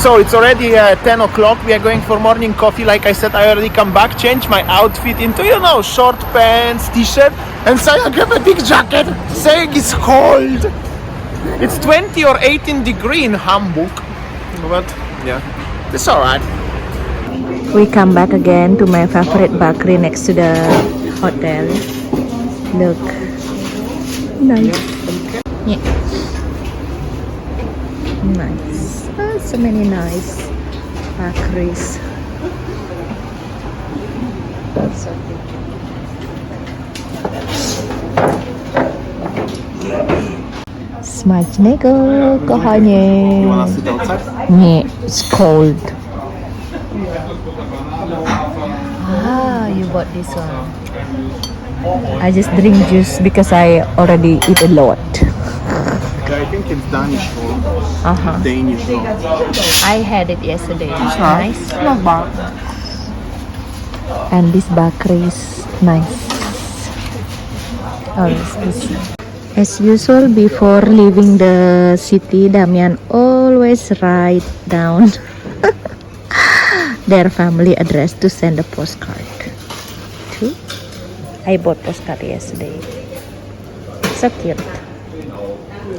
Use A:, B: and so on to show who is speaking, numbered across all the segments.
A: So it's already 10 o'clock. We are going for morning coffee. Like I said, I already come back, change my outfit into, short pants, t-shirt, and say I grab a big jacket, saying it's cold. It's 20 or 18 degree in Hamburg, but yeah, it's alright.
B: We come back again to my favorite bakery next to the hotel. Look, nice. Yeah. Nice. Oh, so many nice bakeries. So Smacznego, kochanie.
A: You wanna sit outside?
B: Yeah, it's cold. Ah, you bought this one. I just drink juice because I already eat a lot.
A: Yeah, I think it's Danish or Danish.
B: I had it yesterday.
A: It's
B: Nice.
A: not bad.
B: And this bakery is nice. Always busy. As usual, before leaving the city, Damian always write down their family address to send a postcard to. I bought postcard yesterday. So cute.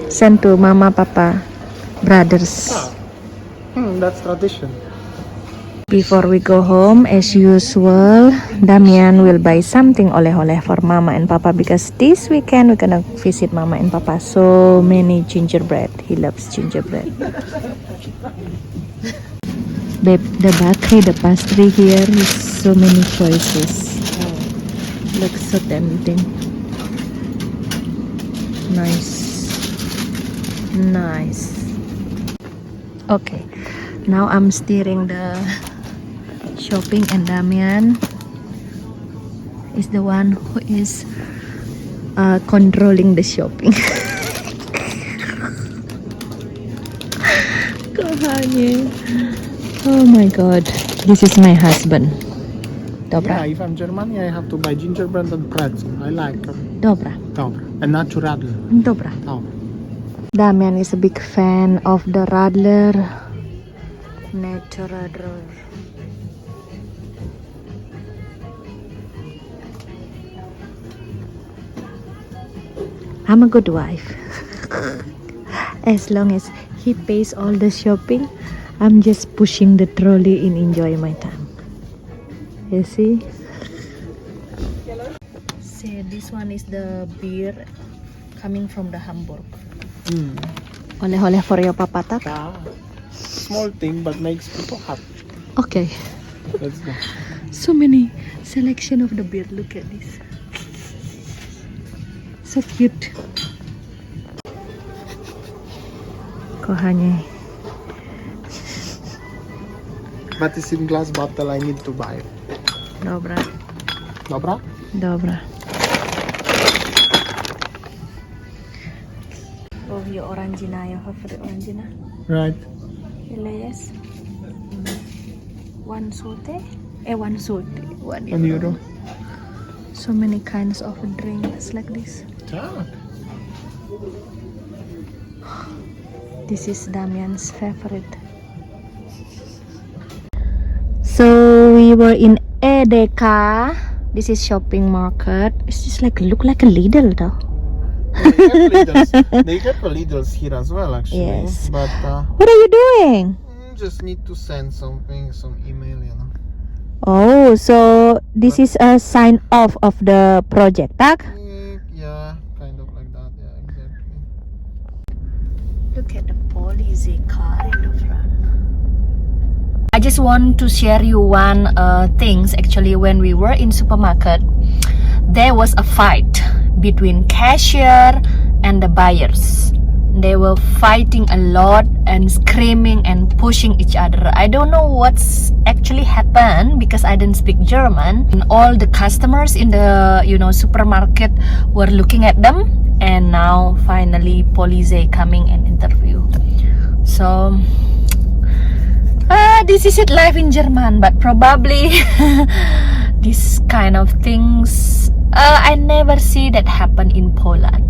B: Send to mama, papa, brothers.
A: That's tradition.
B: Before we go home, as usual, Damian will buy something oleh-oleh for mama and papa because this weekend we're gonna visit mama and papa. So many gingerbread. He loves gingerbread. Babe, the bakery, the pastry here is so many choices. Looks so tempting. Nice. Okay, now I'm steering the shopping and Damian is the one who is controlling the shopping. Kochanie. Oh my god, this is my husband. Dobra.
A: Yeah, if I'm Germany, I have to buy gingerbread and pretzel. I like them.
B: Dobra.
A: And not to radler.
B: Dobra. Damian is a big fan of the radler. Nature radler. I'm a good wife. As long as he pays all the shopping, I'm just pushing the trolley and enjoy my time. You see? So this one is the beer coming from the Hamburg. Oleh-oleh for your papa, tak?
A: Small thing, but makes people happy.
B: Okay.
A: Let's go.
B: So many selection of the beer. Look at this. So cute. Kochanie.
A: But it's in glass bottle, I need to buy it.
B: Dobra. Oh, your orangina, your favorite orangina.
A: Right.
B: Yes. One saute. 1
A: €1.
B: So many kinds of drinks like this.
A: Yeah.
B: This is Damian's favorite. So we were in Edeka. This is shopping market. It's just look like a Lidl though.
A: They have Lidls here as well, actually.
B: Yes.
A: But
B: What are you doing?
A: just need to send some email,
B: Oh, so this is a sign off of the project, tak?
A: Yeah, kind of like that. Yeah, exactly.
B: Look at the police car in the front. I just want to share you one things. Actually, when we were in supermarket, there was a fight between cashier and the buyers. They were fighting a lot and screaming and pushing each other. I don't know what's actually happened because I didn't speak German. And all the customers in the supermarket were looking at them, and now finally police coming and interview. So this is it, life in German, but probably this kind of things I never see that happen in Poland.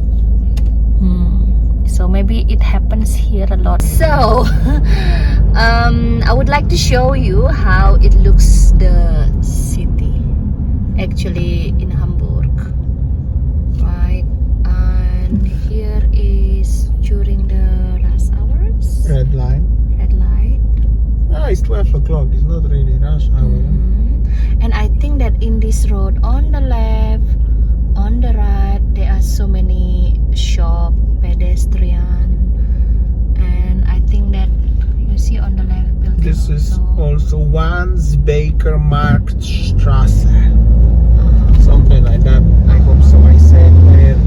B: So So maybe it happens here a lot. So I would like to show you how it looks, the city actually in Hamburg, right? And here is during the rush hours.
A: Red line.
B: Red light.
A: Ah, it's 12 o'clock. It's not really rush hour.
B: And I think that in this road, on the left, on the right, there are so many shop, pedestrian, and I think that you see on the left building.
A: This is also Baker Marktstrasse. Something like that. I hope so. I said there.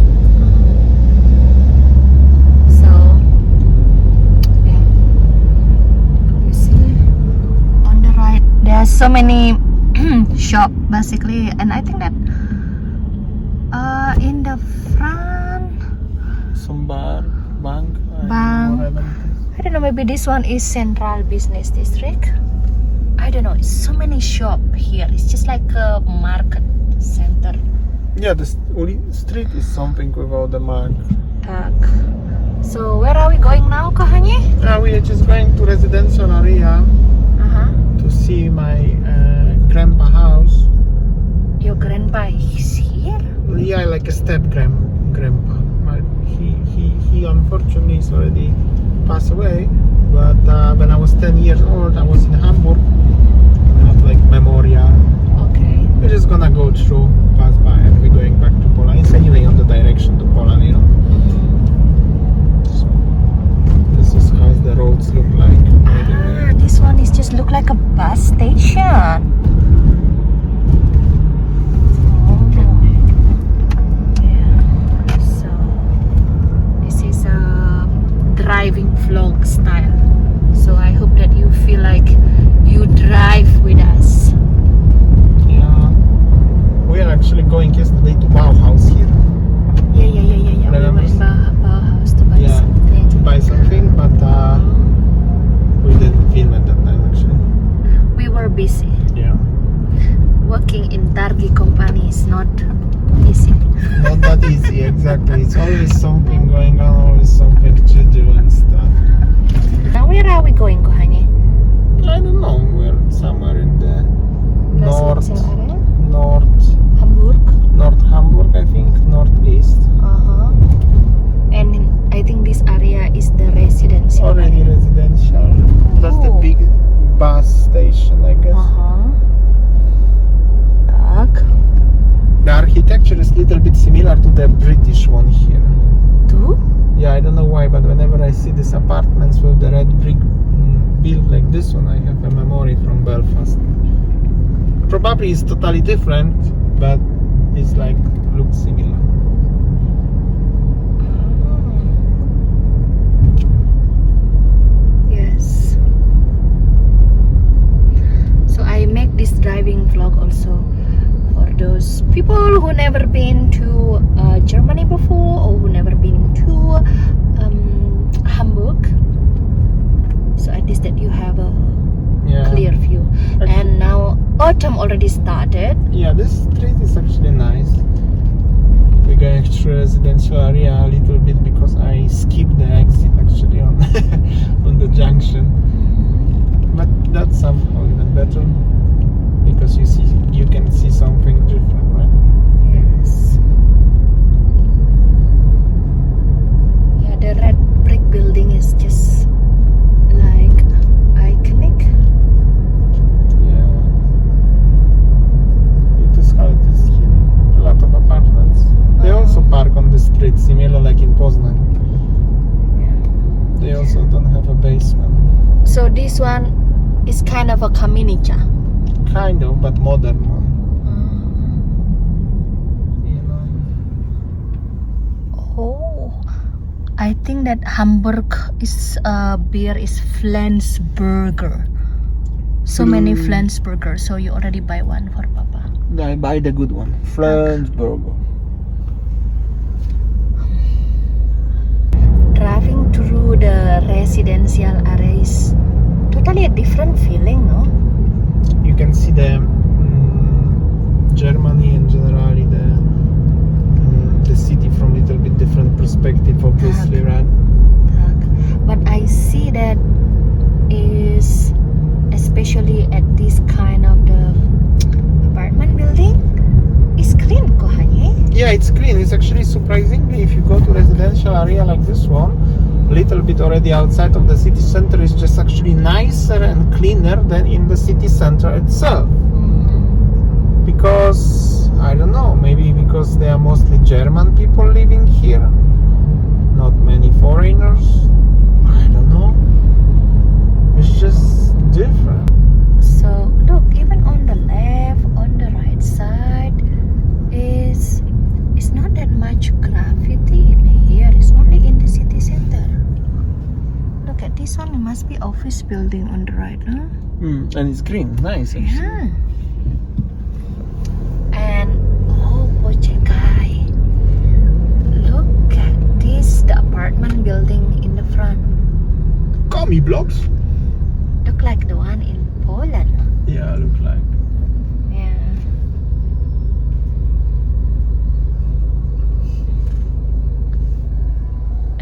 B: So yeah, you see on the right there are so many shop basically, and I think that in the front
A: Some bar, bank.
B: Bank. I don't know, maybe this one is Central Business District. I don't know, it's so many shop here. It's just like a market center.
A: Yeah, the street is something without the mark.
B: So where are we going now, Kohani?
A: We are just going to residential area to see my grandpa house.
B: Your grandpa is here?
A: Yeah, like a step grandpa. But he unfortunately is already passed away. But when I was 10 years old, I was in Hamburg. I have like memorial.
B: Okay.
A: We're just gonna go through, pass by, and we're going back to Poland. It's anyway on the direction to Poland, you know. So this is how the roads look like.
B: This one is just look like a bus station. Driving vlog style, so I hope that you feel like you drive with us.
A: Yeah, we are actually going yesterday to Bauhaus here.
B: Yeah. We went to Bauhaus to buy something.
A: To buy something, but we didn't film at that time actually.
B: We were busy.
A: Yeah.
B: Working in Targi company is not easy.
A: Not that easy, exactly. It's always something going on, always something to do and stuff.
B: Now where are we going, Kohani?
A: I don't know. We're somewhere in the north Hamburg, I think, northeast.
B: And I think this area is the residential.
A: Already residential. That's the big bus station, I guess. The architecture is a little bit similar to the British one here.
B: Too?
A: Yeah, I don't know why, but whenever I see these apartments with the red brick built like this one, I have a memory from Belfast. Probably it's totally different, but it's like looks similar.
B: Yes. So I make this driving vlog also for those people who never been to Germany before, or who never been to Hamburg. So at least that you have a clear view. And now autumn already started.
A: Yeah, this street is actually nice. We're going through residential area a little bit because I skipped the exit actually on on the junction. But that's somehow even better because you can see something different, right?
B: Yes. Yeah, the red brick building is just like iconic.
A: Yeah. It is how it is here. A lot of apartments. They also park on the street, similar like in Poznań. They also don't have a basement.
B: So this one is kind of a kamienica.
A: Kind of, but modern one. You know.
B: Oh, I think that Hamburg is beer is Flensburger. So many Flensburger. So you already buy one for Papa.
A: I buy the good one, Flensburger.
B: Driving through the residential area is totally a different feeling, no?
A: You can see the Germany and generally the city from a little bit different perspective, obviously, right?
B: but I see that is especially at this kind of the apartment building is clean kok hanya.
A: Yeah, it's clean. It's actually surprisingly, if you go to residential area like this one, little bit already outside of the city center, is just actually nicer and cleaner than in the city center itself. Because I don't know, maybe because they are mostly German people living here, not many foreigners. I don't know. It's just different.
B: So look, even on the left, on the right side, it's not that much graffiti in here. It's only in the city center. Look at this one. It must be office building on the right, huh?
A: And it's green, nice. Actually.
B: Yeah. And oh, Pochekai, look at this, the apartment building in the front.
A: Commie blocks.
B: Look like the one in Poland.
A: Yeah, look like.
B: Yeah.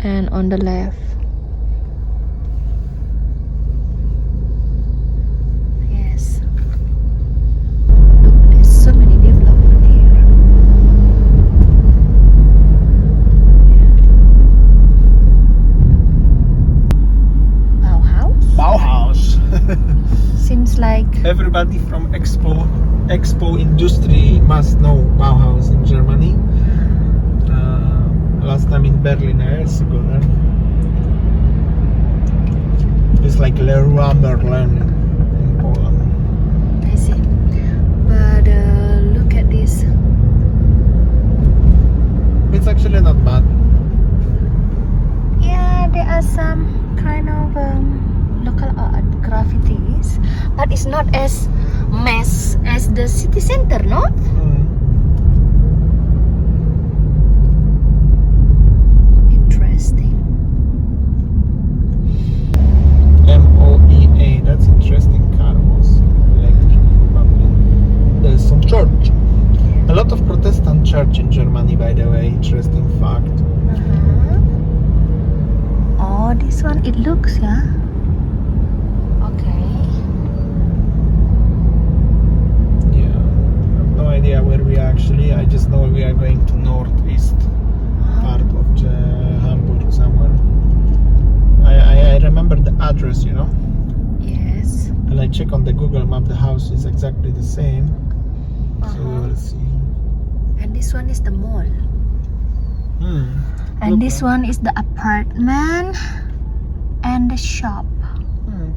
B: And on the left. Yes. Look, there's so many development here. Bauhaus?
A: Bauhaus.
B: Seems like
A: Everybody from expo industry must know Bauhaus in Germany. Last time in Berlin, I also go there. It's like Leroy Merlin in Poland.
B: I see. But look at this.
A: It's actually not bad.
B: Yeah, there are some kind of local art graffitis, but it's not as mess as the city center, no? Interesting.
A: MOEA, that's interesting. Car was electric, probably. There's some church. A lot of Protestant church in Germany, by the way. Interesting fact.
B: Oh, this one it looks, yeah. Okay.
A: Yeah, I have no idea where we are actually. I just know we are going to northeast part of Hamburg somewhere. I remember the address, you know.
B: Yes.
A: And I check on the Google map, the house is exactly the same. So we will see.
B: And this one is the mall. And
A: Look
B: this one is the apartment and the shop.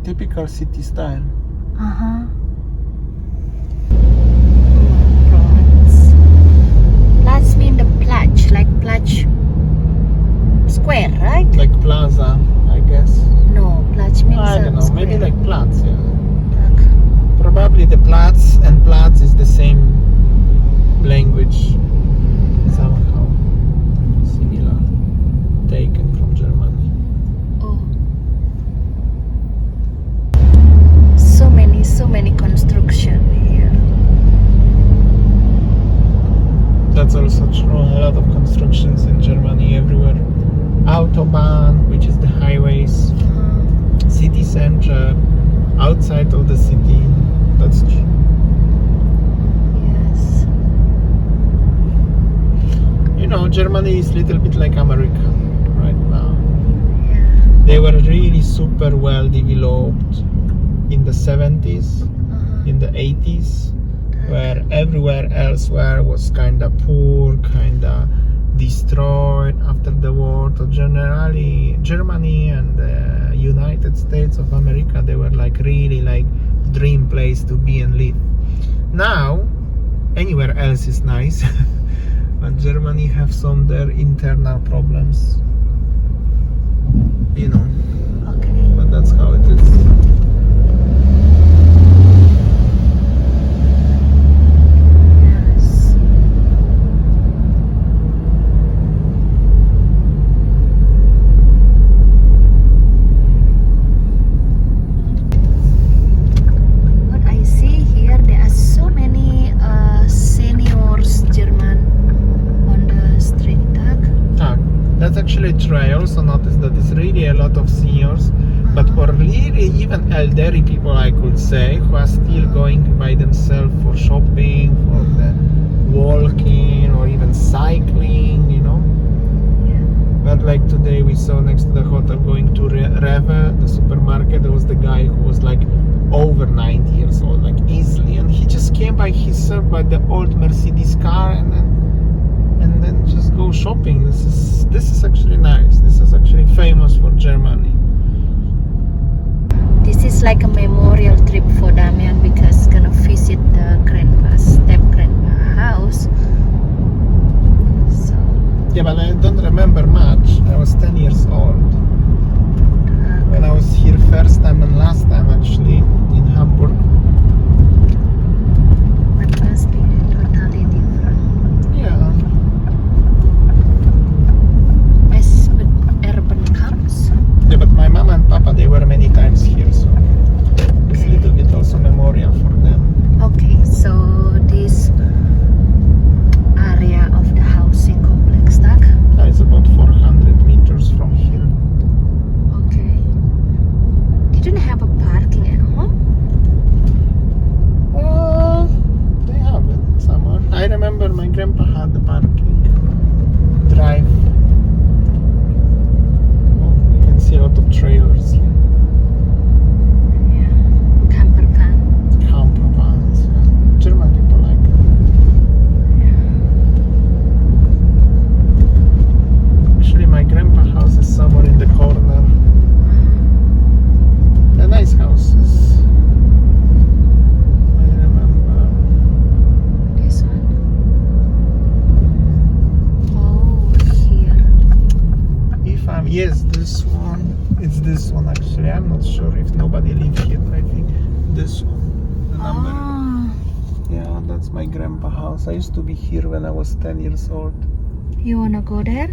A: Typical city style.
B: Platz mean the Platz, like Platz square, right?
A: Like plaza, I guess.
B: No, Platz means
A: I don't know,
B: square.
A: maybe like Platz, yeah.
B: Look.
A: Probably the Platz and Platz is the same language. Somehow similar. Taken from Germany.
B: Oh. So many construction here.
A: That's also true. A lot of constructions in Germany everywhere. Autobahn, which is the highways, city center, outside of the city. That's true.
B: Yes.
A: You know, Germany is a little bit like America right now.
B: Yeah.
A: They were really super well developed in the 70s, in the 80s, where everywhere elsewhere was kind of poor, kind of destroyed after the war. So generally, Germany and the United States of America, they were like really like dream place to be and live. Now, anywhere else is nice, but Germany have some their internal problems, you know.
B: Okay.
A: But that's how it is.
B: Yes. What I see here, there are so many seniors German on the street.
A: That's actually true. I also noticed that there's really a lot of senior even elderly people, I could say, who are still going by themselves for shopping, for the walking, or even cycling, you know. But like today we saw next to the hotel going to Rewe, the supermarket, there was the guy who was like over 90 years old, like easily, and he just came by himself by the old Mercedes car and then just go shopping. This is actually nice. This is actually famous for Germany.
B: This is like a memorial trip for Damian because gonna visit the step-grandpa house. So
A: Yeah, but I don't remember much. I was 10 years old when I was here first time and last time actually in Hamburg.
B: it must be totally different.
A: Yeah.
B: As urban comes.
A: Yeah, but my mama and papa, they were many times here, so it's a little bit also memorial for them.
B: Okay, so this area of the housing complex, tak?
A: It's about 400 meters from here.
B: Okay. Didn't have a parking at home?
A: They have it somewhere. I remember my grandpa had the parking drive. Oh, you can see a lot of trailers here.
B: Yeah. Camper van.
A: Camper vans. Yeah. German people like it. Actually, my grandpa house is somewhere in the corner. A nice houses. I remember.
B: This one. Oh, here.
A: Yes, this one. It's this one actually. I'm not sure if nobody lives here, but I think this one. The number.
B: Oh,
A: Yeah, that's my grandpa house. I used to be here when I was 10 years old.
B: you wanna go there?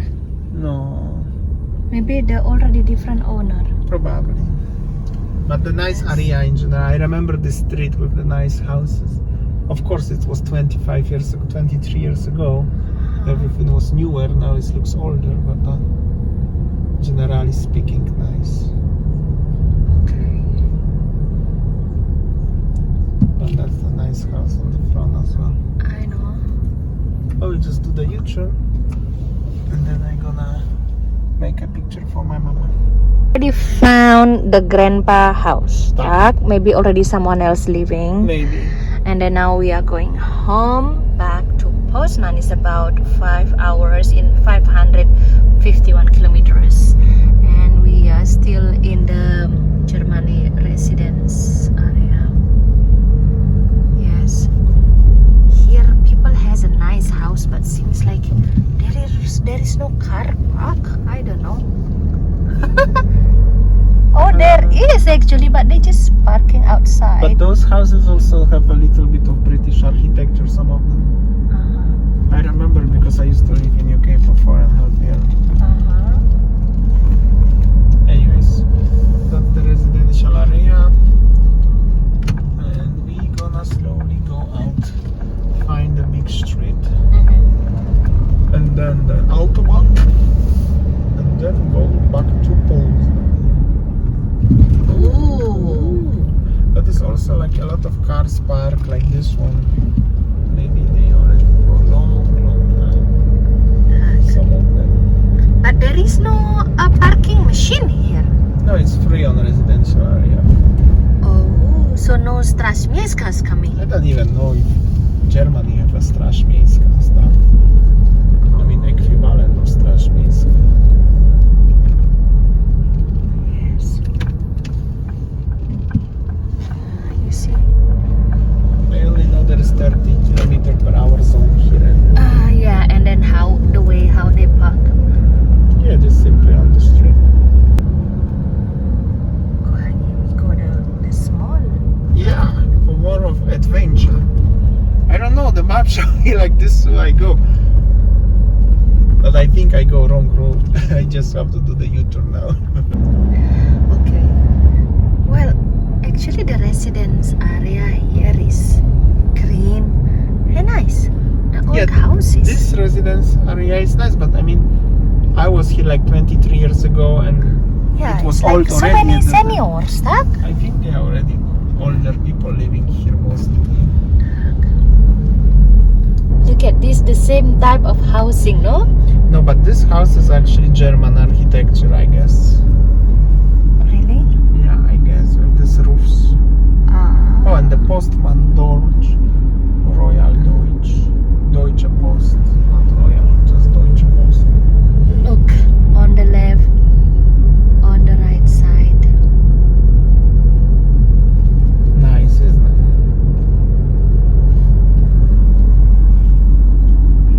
A: No,
B: Maybe they're already different owner.
A: probably. But the nice area in general. I remember the street with the nice houses. Of course, it was 25 years ago, 23 years ago. Everything was newer. Now it looks older, but generally speaking, nice.
B: Okay.
A: And that's a nice house on the front as well.
B: I know.
A: I will just do the U-turn, and then I'm gonna make a picture for my mama.
B: Already found the grandpa house, tak? Maybe already someone else living.
A: Maybe.
B: And then now we are going home back to Poznań. It's about 5 hours in 551 kilometers. And we are still in the Germany residence area. Yes. Here people has a nice house, but seems like there is no car park. I don't know. Oh, there is actually, but they just parking outside.
A: But those houses also have a little bit of British architecture, some of them.
B: Uh-huh.
A: I remember because I used to live in UK for 4.5 years.
B: Uh-huh.
A: Anyways, that's the residential area. And we gonna slowly go out, find the big street,
B: Mm-hmm.
A: and then the autobahn, and then go back to Poznań.
B: Ooh.
A: But it's also like a lot of cars parked like this one. Maybe they already for a long time. Some of them.
B: But there is no parking machine here.
A: No, it's free on residential area.
B: Oh, so no Straż Miejska is coming.
A: I don't even know if Germany have a Straż Miejska stuff. I mean equivalent of Straż Miejska.
B: Yes. You see?
A: I only know there is 30 km/h zone here.
B: Yeah, and then how they park.
A: Yeah, just simply on the street.
B: We go the small.
A: Yeah, for more of adventure. I don't know, the map show me like this, so I go. But I think I go wrong road. I just have to do the U-turn now.
B: Okay. Well, actually the residence area here is green and nice. The old houses.
A: This residence area is nice, but I mean, I was here like 23 years ago, and
B: Yeah,
A: it was
B: it's like
A: old
B: so
A: already.
B: many seniors, tak?
A: I think they are already older people living here mostly.
B: Look at this, the same type of housing, no?
A: No, but this house is actually German architecture, I guess.
B: Really?
A: Yeah, I guess, with these roofs.
B: Ah.
A: Oh, and the postman, Deutsch, Royal Deutsch, Deutsche Post, not Royal, just Deutsche Post.
B: Look, on the left, on the right side.
A: Nice, isn't it?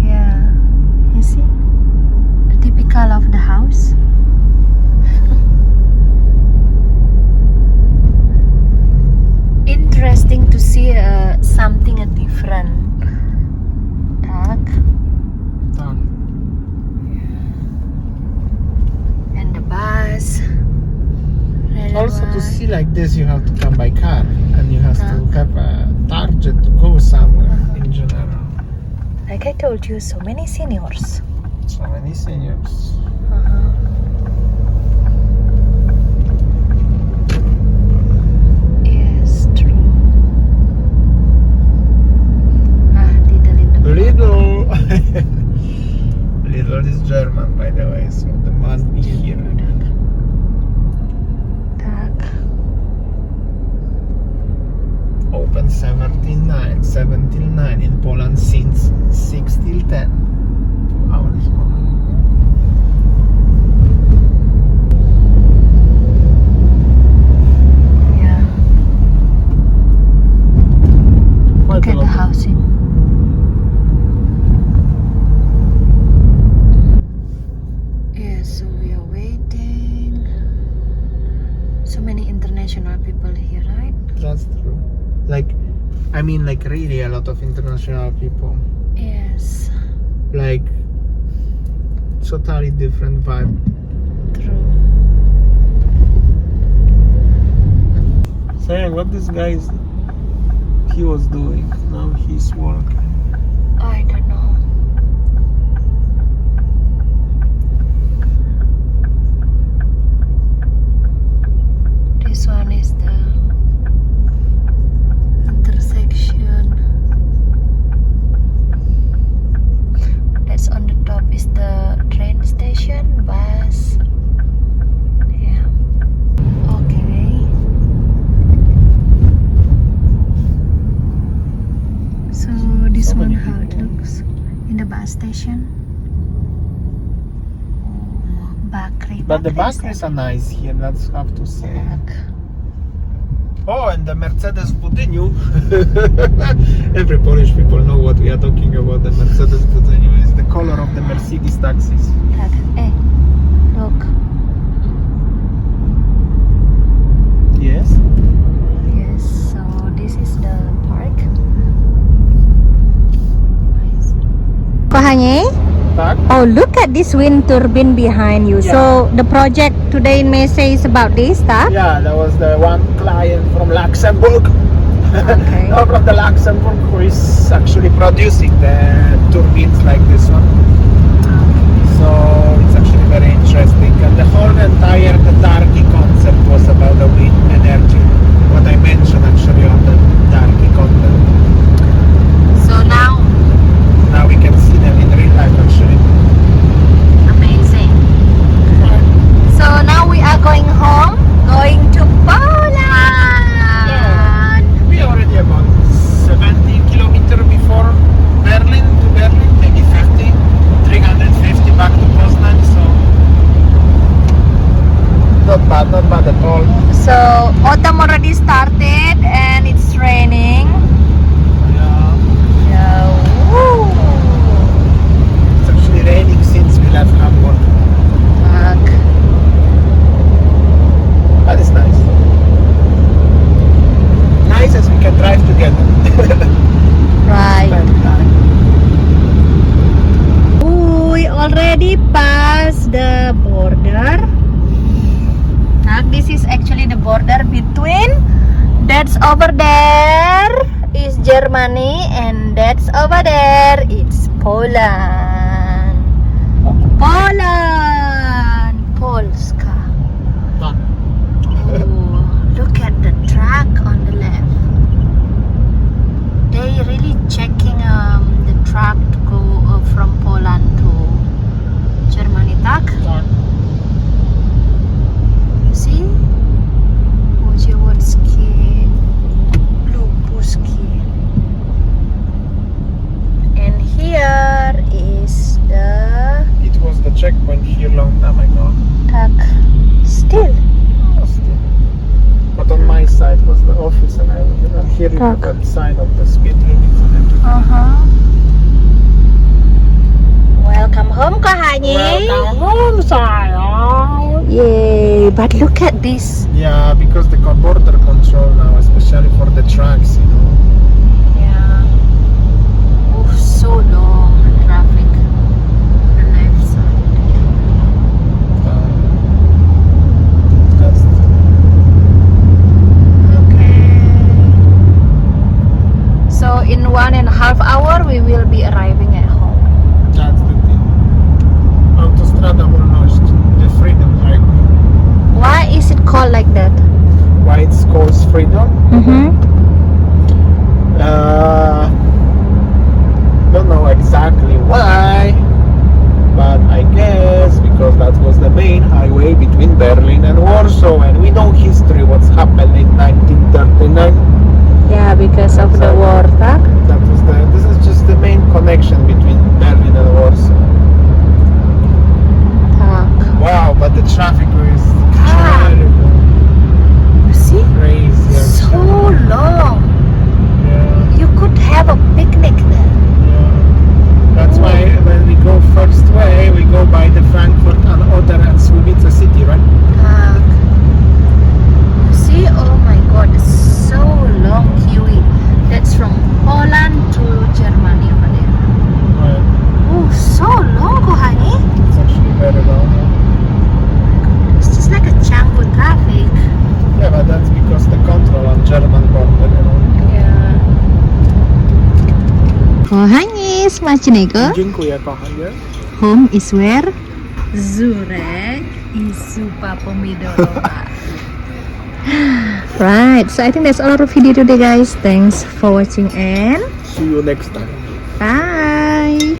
B: Yeah, you see? The typical of the house. Interesting to see something different. Tak?
A: Tak.
B: And the bus. Really
A: Also, to
B: nice.
A: see like this, you have to come by car, and you have to
B: Tak.
A: have a target to go somewhere in general.
B: Like I told you, so many seniors.
A: So many seniors.
B: Yes, true. Little in the
A: Lidl. Lidl is German, by the way, so they must be here.
B: Tak.
A: Open 7 till 9 in Poland since 6 till 10. 2 hours.
B: Yeah. Look
A: Quite a
B: at the
A: lot.
B: housing. Yes, so we are waiting. So many international people here, right?
A: That's true. Like, I mean, like really a lot of international people.
B: Yes,
A: Like, totally different vibe.
B: true.
A: So yeah, what this guy he was doing, now he's working.
B: I don't know. This one is the intersection. That's on the top is the train station, bus. Yeah. Okay. So this
A: So
B: one
A: many
B: how it
A: people.
B: looks in the bus station. Bakery.
A: But the
B: Bakery
A: bakeries are nice here, that's have to say.
B: Tak.
A: Oh, and the Mercedes w Budyniu. Every Polish people know what we are talking about. The Mercedes w Budyniu is the color of the Mercedes taxis.
B: Tak. Look.
A: Yes.
B: Yes, so this is the park. Kochanie?
A: Tak?
B: Oh, look at this wind turbine behind you.
A: Yeah.
B: So the project today in Mesa is about this, tak?
A: Yeah, that was the one client from Luxembourg.
B: Okay.
A: No, from the Luxembourg who is actually producing the turbines like this one. So it's actually very interesting. And the whole entire the Darky concept was about the wind energy. What I mentioned actually on the Darky content.
B: So now,
A: Now we can see them in real life actually.
B: amazing. So now we are going home, going to Poland.
A: We already about 70 kilometers before Berlin to Berlin, maybe 50, 350 back to Poznań, so not bad at all.
B: So autumn already started and it's raining.
A: Yeah.
B: Yeah. Woo.
A: It's actually raining since we left Hamburg,
B: Fuck.
A: but it's nice. Nice as we can drive together.
B: Right.
A: Spend time.
B: We already passed the border. This is actually the border between, that's over there is Germany and that's over there it's Poland. Poland! Polska.
A: here you
B: Tak.
A: have a sign of the speed limit and everything.
B: Welcome home, kochani.
A: Welcome home, sayang.
B: Yay! But look at this.
A: Yeah, because the border control now, especially for the trucks, you know.
B: Yeah. Oh, so long the traffic. The left side.
A: That's
B: Okay. So in 1.5 hours we will be arriving at home.
A: That's the thing. Autostrada Wolność, the Freedom Highway.
B: Why is it called like that?
A: Why it's called Freedom? Don't know exactly why, but I guess because that was the main highway between Berlin and Warsaw, and we know history, what's happened in 1939.
B: Yeah, because of the war, tak?
A: This is just the main connection between Berlin and Warsaw.
B: Tak.
A: Wow, but the traffic is
B: Ah.
A: terrible,
B: You see?
A: crazy.
B: So long.
A: Yeah.
B: You could have a picnic there.
A: That's why when we go first way, we go by the Frankfurt and Oder and Słubice city, right?
B: Tak. You see? Oh my god, it's so long, Kiwi. That's from Poland to Germany over there.
A: Right.
B: Oh, so long, kochani.
A: It's actually very long.
B: It's just like a chunk of traffic.
A: Yeah, but that's because the control on German border, you know.
B: Yeah. Kochani, smacznego.
A: Dziękuję, kochanie.
B: Home is where? Zurek i zupa pomidorowa. Right, so I think that's all our video today, guys. Thanks for watching and
A: See you next time.